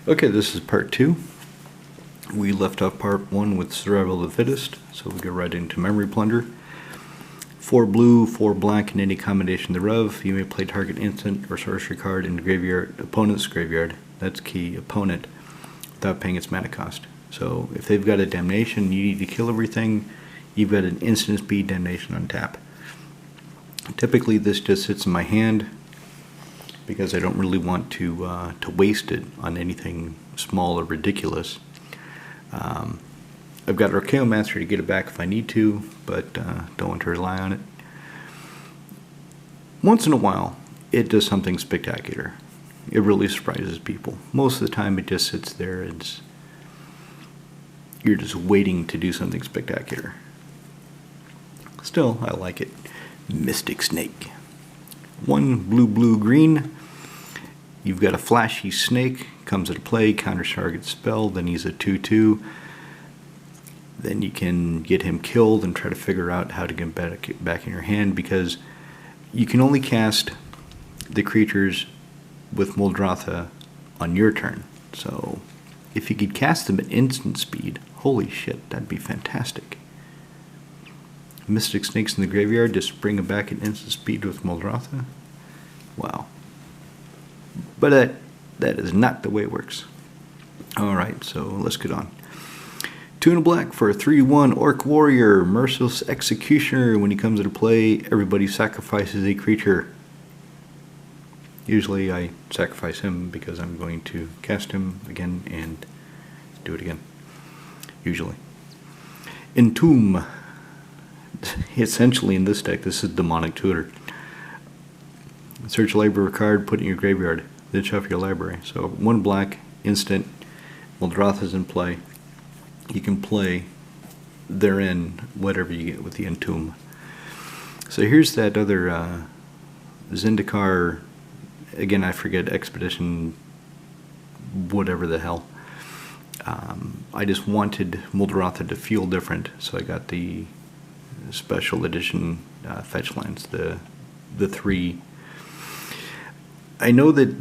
Okay, this is part 2. We left off part 1 with Survival of the Fittest, so we go right into Memory Plunder. 4 blue, 4 black, and any combination thereof. You may play target instant or sorcery card in the graveyard, opponent's graveyard. That's key, opponent, without paying its mana cost. So if they've got a Damnation, you need to kill everything. You've got an instant speed Damnation on tap. Typically, this just sits in my hand because I don't really want to waste it on anything small or ridiculous. I've got Archaeomancer to get it back if I need to, but don't want to rely on it. Once in a while, it does something spectacular. It really surprises people. Most of the time, it just sits there. You're just waiting to do something spectacular. Still, I like it. Mystic Snake. 1 blue, blue, green. You've got a flashy snake. Comes into play, counters target spell. Then he's a 2/2. Then you can get him killed and try to figure out how to get back in your hand, because you can only cast the creatures with Muldrotha on your turn. So if you could cast them at instant speed, holy shit, that'd be fantastic. Mystic Snakes in the graveyard, just bring them back at instant speed with Muldrotha. Wow. But that is not the way it works. Alright, so let's get on. 2 and a black for a 3/1 Orc Warrior, Merciless Executioner. When he comes into play, everybody sacrifices a creature. Usually I sacrifice him because I'm going to cast him again and do it again. Usually. Entomb. Essentially in this deck, this is Demonic Tutor. Search a library card, put it in your graveyard, then shuffle your library. So 1 black, instant, Muldrotha's in play. You can play therein whatever you get with the Entomb. So here's that other Zendikar, again I forget, Expedition, whatever the hell. I just wanted Muldrotha to feel different, so I got the special edition fetch lands, the 3. I know that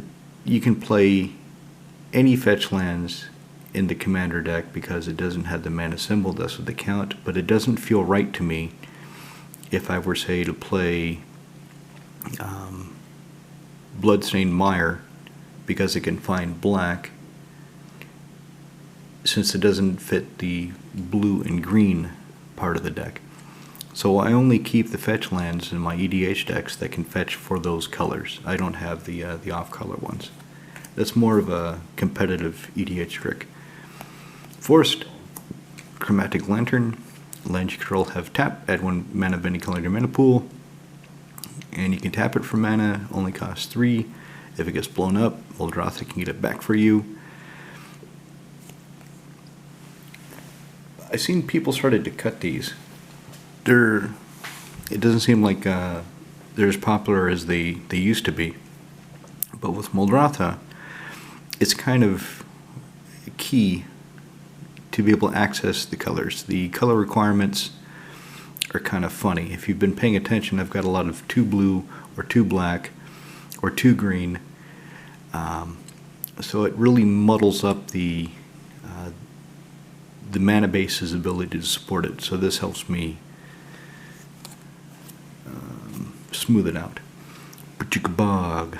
you can play any fetch lands in the commander deck because it doesn't have the mana symbol, that's what they count, but it doesn't feel right to me if I were, say, to play Bloodstained Mire, because it can find black, since it doesn't fit the blue and green part of the deck. So I only keep the fetch lands in my EDH decks that can fetch for those colors. I don't have the off-color ones. That's more of a competitive EDH trick. Forced, Chromatic Lantern. Land you control have tap, add 1 mana of any color to your mana pool. And you can tap it for mana, only costs 3. If it gets blown up, Muldrotha can get it back for you. I've seen people started to cut these. It doesn't seem like they're as popular as they used to be. But with Muldrotha, it's kind of key to be able to access the colors. The color requirements are kind of funny. If you've been paying attention, I've got a lot of 2 blue or 2 black or 2 green. So it really muddles up the mana base's ability to support it. So this helps me smooth it out. Bog.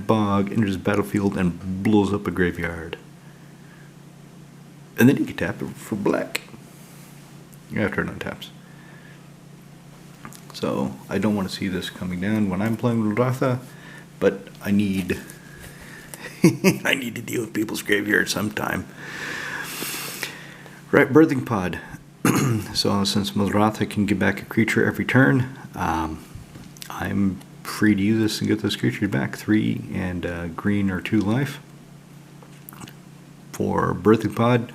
Bog enters the battlefield and blows up a graveyard. And then you can tap it for black after it untaps. So I don't want to see this coming down when I'm playing Muldrotha, but I need I need to deal with people's graveyards sometime. Right, Birthing Pod. So since Muldrotha can get back a creature every turn, I'm free to use this and get those creatures back. 3 and green or 2 life. For Birthing Pod,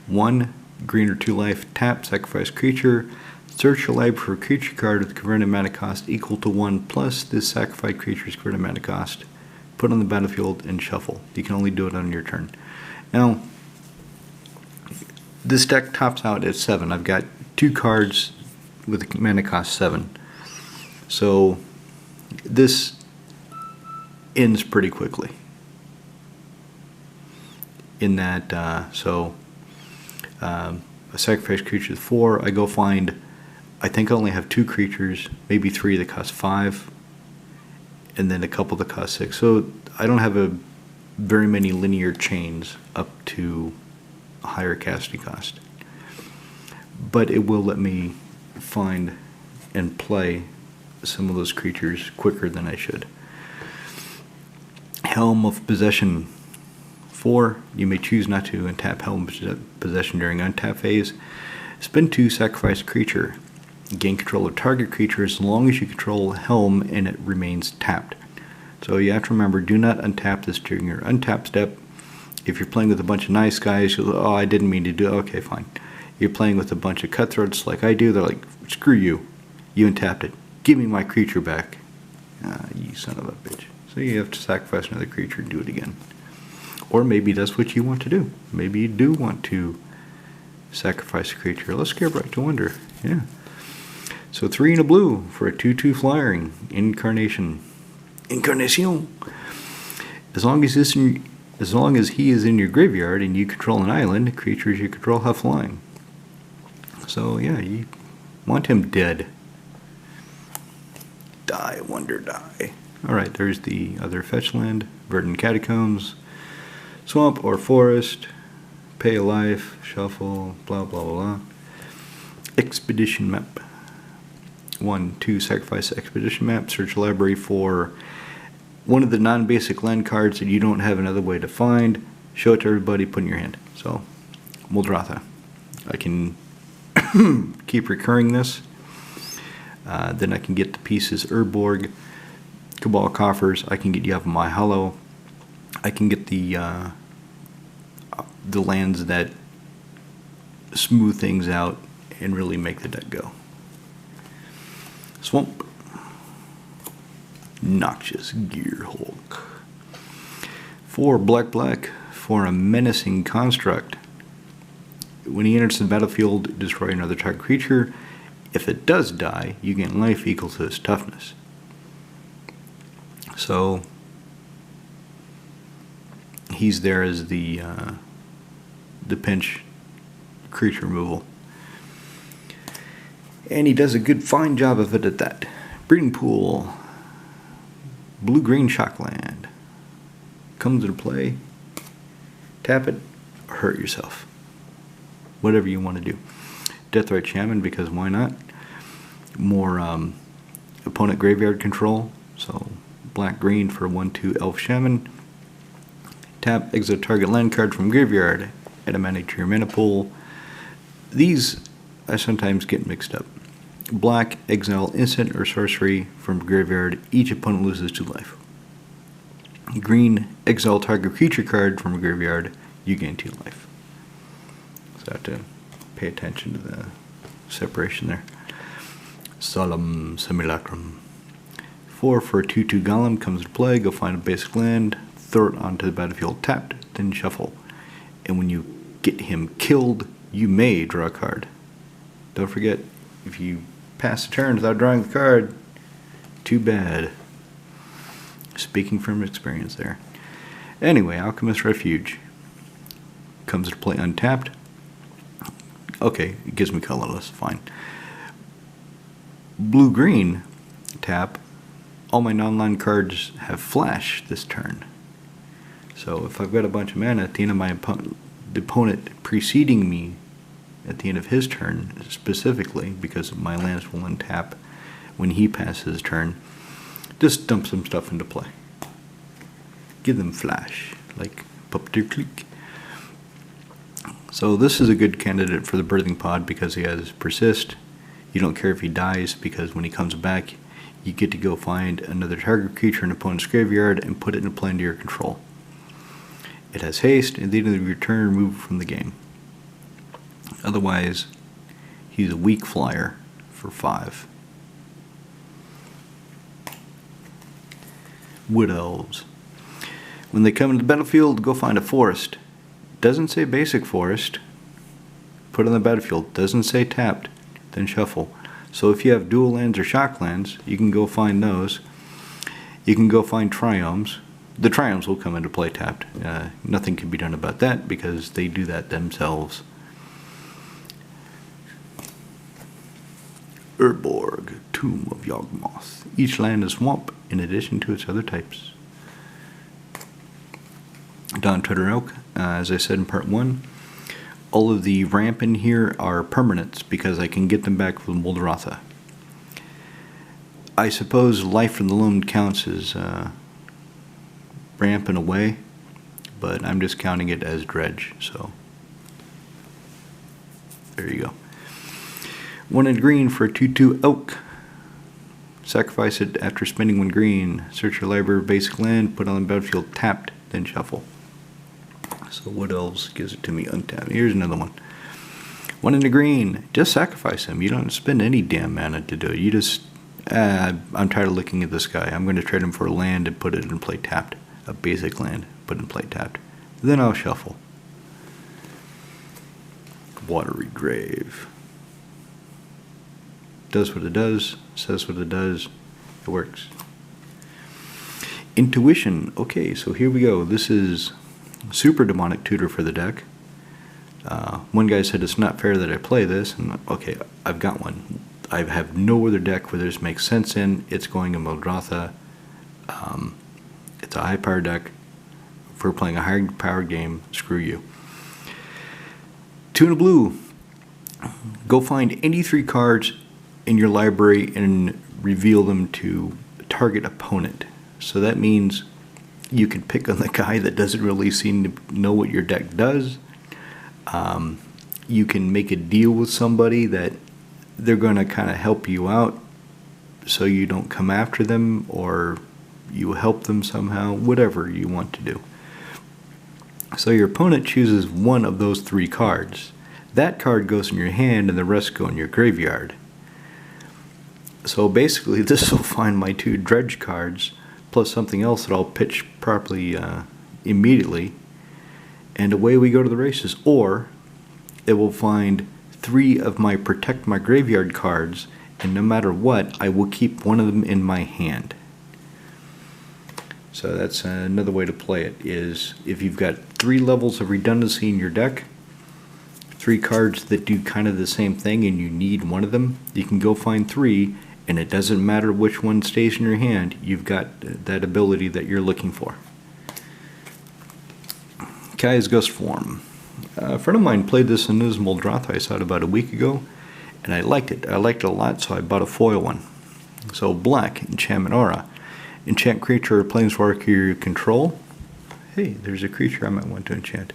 1 green or 2 life, tap, sacrifice creature, search your library for a creature card with converted mana cost equal to 1 plus this sacrificed creature's converted mana cost. Put on the battlefield and shuffle. You can only do it on your turn. Now, this deck tops out at 7. I've got 2 cards with a mana cost 7. So this ends pretty quickly. in that, a sacrifice creature is 4. I go find, I think I only have 2 creatures, maybe 3 that cost 5, and then a couple that cost 6. So I don't have a very many linear chains up to a higher casting cost. But it will let me find and play some of those creatures quicker than I should. Helm of Possession 4. You may choose not to untap Helm of Possession during untap phase. Spend 2, sacrifice a creature. Gain control of target creature as long as you control Helm and it remains tapped. So you have to remember, do not untap this during your untap step. If you're playing with a bunch of nice guys, you'll, oh, I didn't mean to do it. Okay, fine. You're playing with a bunch of cutthroats like I do, they're like, screw you. You untapped it. Give me my creature back. You son of a bitch. So you have to sacrifice another creature and do it again. Or maybe that's what you want to do. Maybe you do want to sacrifice a creature. Let's get right to wonder. Yeah. So 3 and a blue for a 2/2 flying. Incarnation. Incarnation. As long as he is in your graveyard and you control an island, creatures you control have flying. So yeah, you want him dead. Die, wonder, die. Alright, there's the other fetch land. Verdant Catacombs, Swamp or Forest, Pay a Life, Shuffle, blah blah blah. Expedition Map. 1, 2, sacrifice Expedition Map. Search a library for one of the non-basic land cards that you don't have another way to find. Show it to everybody, put it in your hand. So, Muldrotha. I can keep recurring this. Then I can get the pieces Urborg, Cabal Coffers. I can get Yavimai Hollow. I can get the lands that smooth things out and really make the deck go. Swamp. Noxious Gearhulk. 4 black for a menacing construct. When he enters the battlefield, destroy another target creature. If it does die, you gain life equal to its toughness. So he's there as the pinch creature removal. And he does a good fine job of it at that. Breeding Pool. Blue-green Shockland. Comes into play. Tap it or hurt yourself. Whatever you want to do. Deathrite Shaman, because why not? More opponent graveyard control. So black-green for 1/2 Elf Shaman. Tap, exile target land card from graveyard. Add a mana to your mana pool. These I sometimes get mixed up. Black, exile instant or sorcery from graveyard. Each opponent loses 2 life. Green, exile target creature card from graveyard. You gain 2 life. So I have to pay attention to the separation there. Solemn Simulacrum. 4 for a 2/2 Golem comes to play. Go find a basic land. Throw it onto the battlefield tapped. Then shuffle. And when you get him killed, you may draw a card. Don't forget, if you pass the turn without drawing the card, too bad. Speaking from experience there. Anyway, Alchemist Refuge comes to play untapped. Okay, it gives me colorless, fine. Blue-green tap. All my non-land cards have flash this turn. So if I've got a bunch of mana at the end of my opponent preceding me at the end of his turn, specifically because my lands will untap when he passes his turn, just dump some stuff into play. Give them flash, like Pupeteer Clique. So this is a good candidate for the Birthing Pod because he has Persist. You don't care if he dies because when he comes back, you get to go find another target creature in an opponent's graveyard and put it in play under your control. It has haste, and at the end of your turn, remove it from the game. Otherwise, he's a weak flyer for 5. Wood Elves. When they come into the battlefield, go find a forest. Doesn't say basic forest. Put on the battlefield. Doesn't say tapped. Then shuffle. So if you have dual lands or shock lands, you can go find those. You can go find triomes. the Triumphs will come into play tapped. Nothing can be done about that because they do that themselves. Urborg, Tomb of Yawgmoth. Each land is swamp in addition to its other types. Dawntreader Elk, as I said in part 1, all of the ramp in here are permanents because I can get them back with Muldrotha. I suppose Life from the Loam counts as ramp in a way, but I'm just counting it as dredge, so there you go. 1 in green for a 2/2 Elk. Sacrifice it after spending 1 green. Search your library of basic land, put on the battlefield tapped, then shuffle. So Wood Elves gives it to me untapped. Here's another one. 1 in the green. Just sacrifice him. You don't spend any damn mana to do it. You just... I'm tired of looking at this guy. I'm going to trade him for a land and put it in play tapped. A basic land, put it in play tapped. Then I'll shuffle. Watery Grave. Does what it does, says what it does, it works. Intuition. Okay, so here we go. This is super demonic tutor for the deck. One guy said it's not fair that I play this, and okay, I've got one. I have no other deck where this makes sense in. It's going in Muldrotha. It's a high power deck. If we're playing a high power game, screw you. 2 in a blue. Go find any 3 cards in your library and reveal them to target opponent. So that means you can pick on the guy that doesn't really seem to know what your deck does. You can make a deal with somebody that they're going to kind of help you out so you don't come after them, or you help them somehow, whatever you want to do. So your opponent chooses one of those 3 cards. That card goes in your hand and the rest go in your graveyard. So basically this will find my 2 dredge cards plus something else that I'll pitch properly immediately, and away we go to the races. Or it will find 3 of my protect my graveyard cards, and no matter what, I will keep one of them in my hand. So that's another way to play it, is if you've got 3 levels of redundancy in your deck, 3 cards that do kind of the same thing and you need one of them, you can go find 3, and it doesn't matter which one stays in your hand, you've got that ability that you're looking for. Kaya's Ghost Form. A friend of mine played this in his Muldrotha. I saw it about a week ago, and I liked it. I liked it a lot, so I bought a foil one. So black, enchantment aura. Enchant creature or planeswalker you control. Hey, there's a creature I might want to enchant.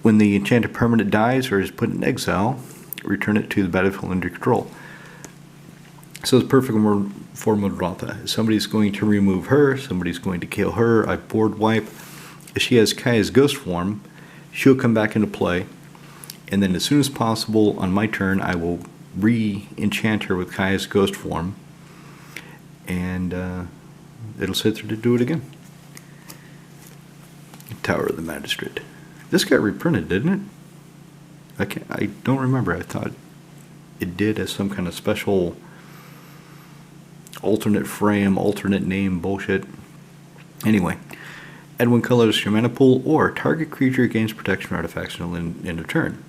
When the enchanted permanent dies or is put in exile, return it to the battlefield under control. So it's perfect for Muldrotha. Somebody's going to remove her, somebody's going to kill her, I board wipe. If she has Kaya's Ghost Form, she'll come back into play, and then as soon as possible on my turn, I will re-enchant her with Kaya's Ghost Form, and it'll sit there to do it again. Tower of the Magistrate. This got reprinted, didn't it? I don't remember. I thought it did as some kind of special alternate frame, alternate name bullshit. Anyway, add 1 color to your mana pool, or target creature gains protection artifacts in a turn.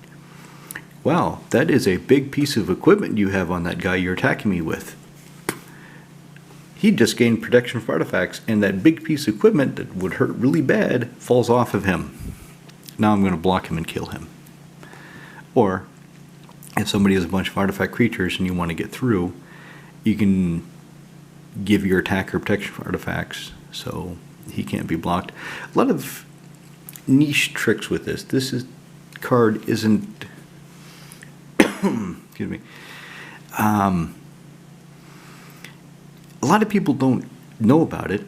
Wow, that is a big piece of equipment you have on that guy you're attacking me with. He just gained protection for artifacts, and that big piece of equipment that would hurt really bad falls off of him. Now I'm going to block him and kill him. Or, if somebody has a bunch of artifact creatures and you want to get through, you can give your attacker protection for artifacts, so he can't be blocked. A lot of niche tricks with this. Card isn't excuse me. A lot of people don't know about it,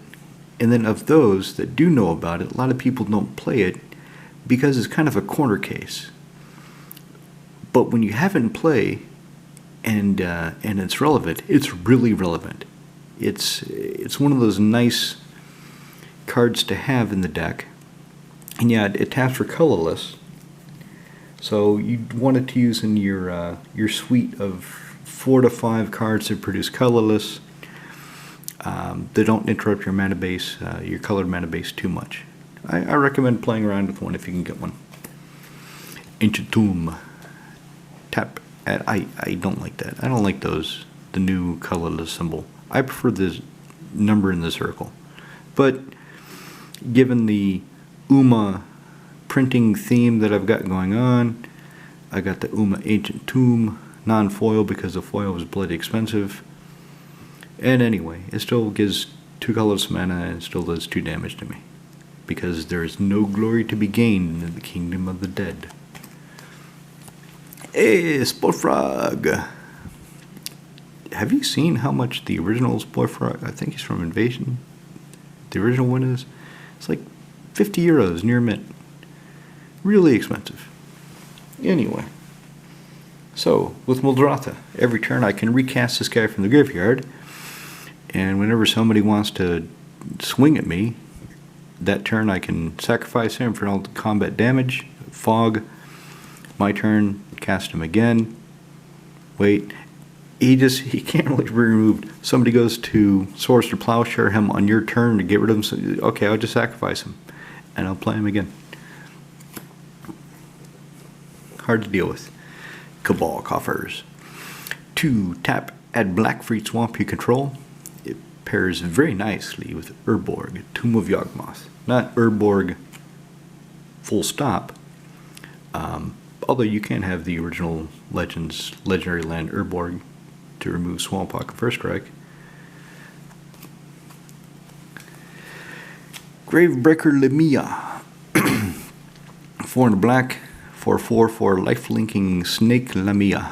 and then of those that do know about it, a lot of people don't play it because it's kind of a corner case. But when you have it in play and it's relevant, it's really relevant. It's one of those nice cards to have in the deck, and yeah, it taps for colorless, so you want it to use in your suite of 4 to 5 cards that produce colorless. They don't interrupt your mana base, your colored mana base too much. I recommend playing around with one if you can get one. Ancient Tomb. Tap at I don't like that. I don't like those. The new colorless symbol. I prefer this number in the circle. But given the Uma printing theme that I've got going on, I got the Uma Ancient Tomb non-foil because the foil was bloody expensive. And anyway, it still gives 2 colorless mana and still does 2 damage to me. Because there is no glory to be gained in the kingdom of the dead. Hey, Spore Frog! Have you seen how much the original Spore Frog, I think he's from Invasion, the original one is? It's like 50 euros near mint. Really expensive. Anyway. So, with Muldrotha, every turn I can recast this guy from the graveyard. And whenever somebody wants to swing at me, that turn I can sacrifice him for all the combat damage. Fog. My turn, cast him again. Wait. He can't really be removed. Somebody goes to Swords to Plowshare him on your turn to get rid of him. So, okay, I'll just sacrifice him. And I'll play him again. Hard to deal with. Cabal Coffers. 2 tap, add black for each swamp you control. It pairs very nicely with Urborg, Tomb of Yawgmoth. Not Urborg full stop. Although you can have the original legendary land Urborg to remove Swampwalk and First Strike. Gravebreaker Lamia. 4 in the black. 4/4 for life-linking Snake Lamia.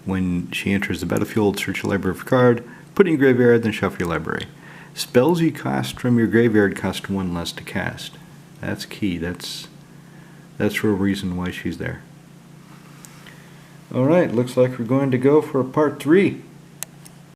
When she enters the battlefield, search your library for a card, put it in your graveyard, then shuffle your library. Spells you cast from your graveyard cost 1 less to cast. That's key. That's real reason why she's there. Alright, looks like we're going to go for part 3.